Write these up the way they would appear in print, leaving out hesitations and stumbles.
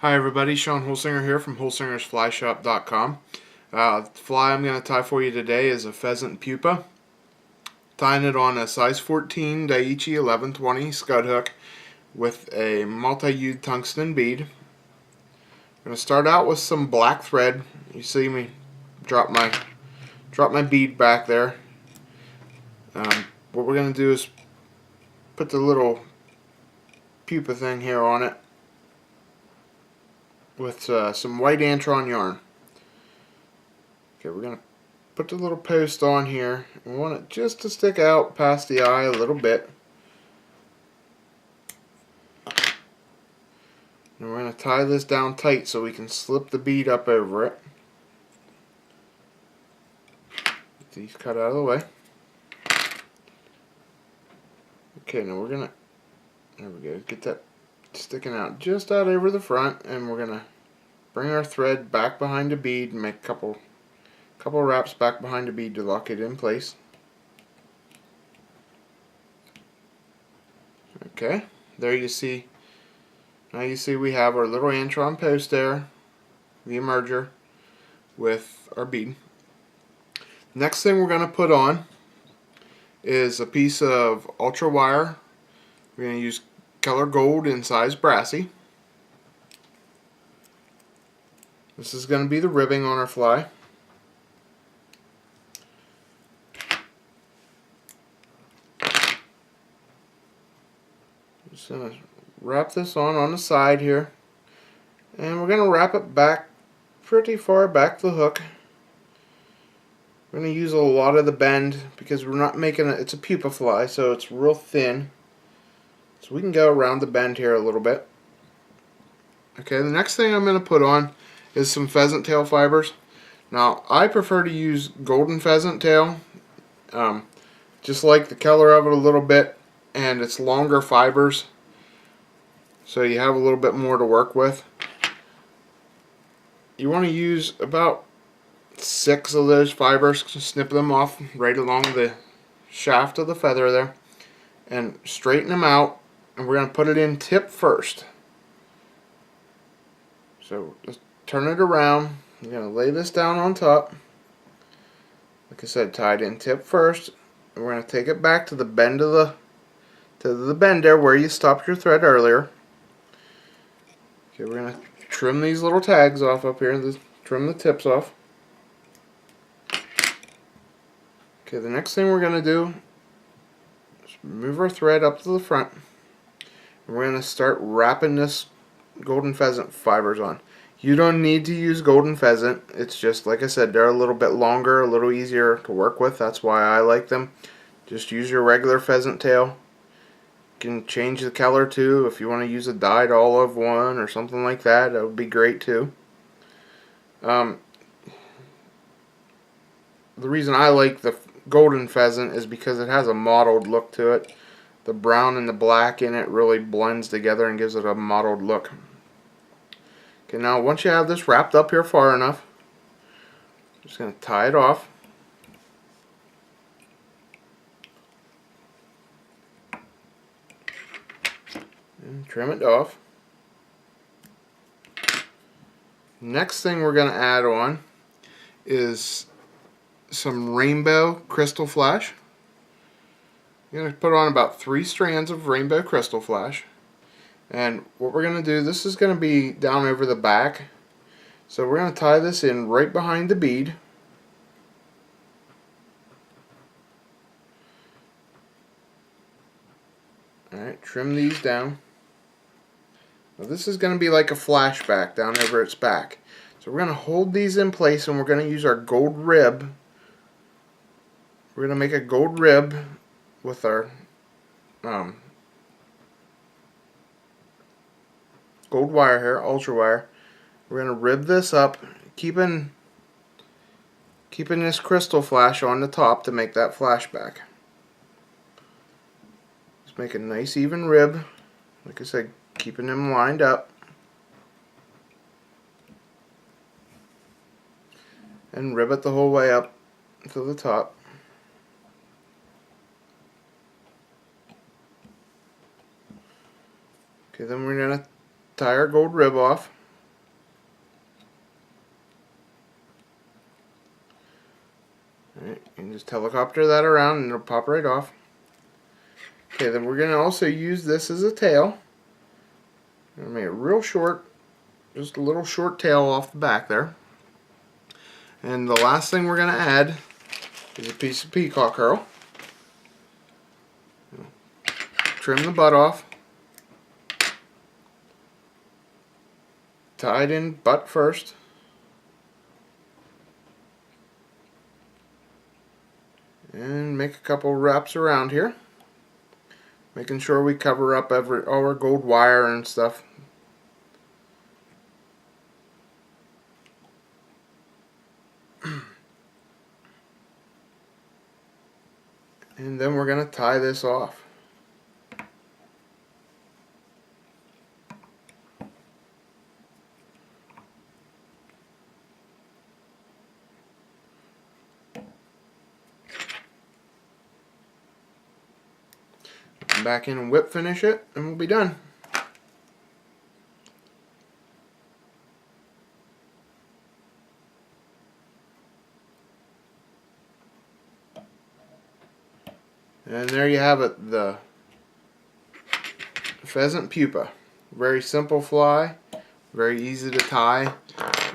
Hi everybody, Sean Holsinger here from holsingersflyshop.com. The fly I'm going to tie for you today is a Pheasant Pupa. Tying it on a size 14 Daiichi 1120 scud hook with a multi-hued tungsten bead. I'm going to start out with some black thread. You see me drop my bead back there. What we're going to do is put the little pupa thing here on it with some white antron yarn. Okay, we're going to put the little post on here. We want it just to stick out past the eye a little bit. And we're going to tie this down tight so we can slip the bead up over it. Get these cut out of the way. Okay, now we're going to, there we go, get that sticking out just out over the front, and we're going to bring our thread back behind the bead and make a couple wraps back behind the bead to lock it in place. Okay, there you see. Now you see we have our little antron post there, the emerger, with our bead. Next thing we're going to put on is a piece of ultra wire. We're going to use color gold in size brassy. This is going to be the ribbing on our fly. Just going to wrap this on the side here, and we're going to wrap it back pretty far back the hook. We're going to use a lot of the bend because we're not making it, it's a pupa fly, so it's real thin. So we can go around the bend here a little bit. Okay, the next thing I'm going to put on is some pheasant tail fibers. Now, I prefer to use golden pheasant tail. Just like the color of it a little bit, and it's longer fibers, so you have a little bit more to work with. You want to use about 6 of those fibers, snip them off right along the shaft of the feather there, and straighten them out, and we're going to put it in tip first. So just turn it around. You're going to lay this down on top. Like I said, tied in tip first. And we're going to take it back to the bend of the bend there where you stopped your thread earlier. Okay, we're going to trim these little tags off up here. Trim the tips off. Okay, the next thing we're going to do is move our thread up to the front. And we're going to start wrapping this golden pheasant fibers on. You don't need to use golden pheasant. It's just, like I said, they're a little bit longer, a little easier to work with. That's why I like them. Just use your regular pheasant tail. You can change the color too. If you want to use a dyed olive one or something like that, that would be great too. The reason I like the golden pheasant is because it has a mottled look to it. The brown and the black in it really blends together and gives it a mottled look. Okay, now once you have this wrapped up here far enough, I'm just going to tie it off. And trim it off. Next thing we're going to add on is some rainbow crystal flash. I'm going to put on about 3 strands of rainbow crystal flash. And what we're going to do, this is going to be down over the back. So we're going to tie this in right behind the bead. Alright, trim these down. Now this is going to be like a flashback down over its back. So we're going to hold these in place, and we're going to use our gold rib. We're going to make a gold rib with our gold wire here, ultra wire. We're going to rib this up, keeping this crystal flash on the top to make that flashback. Just make a nice even rib. Like I said, keeping them lined up. And rib it the whole way up to the top. Okay, then we're going to tie our gold rib off. Alright, you can just helicopter that around and it'll pop right off. Okay, then we're going to also use this as a tail. I'm going to make it real short, just a little short tail off the back there. And the last thing we're going to add is a piece of peacock herl. Trim the butt off. Tied in butt first. And make a couple wraps around here. Making sure we cover up all our gold wire and stuff. And then we're going to tie this off. Come back in and whip finish it, and we'll be done. And there you have it, the pheasant pupa. Very simple fly, very easy to tie,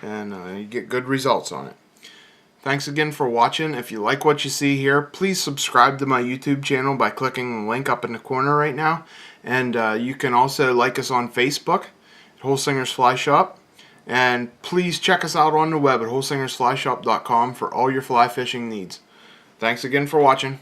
and you get good results on it. Thanks again for watching. If you like what you see here, please subscribe to my YouTube channel by clicking the link up in the corner right now. And you can also like us on Facebook at Holsinger's Fly Shop. And please check us out on the web at holsingersflyshop.com for all your fly fishing needs. Thanks again for watching.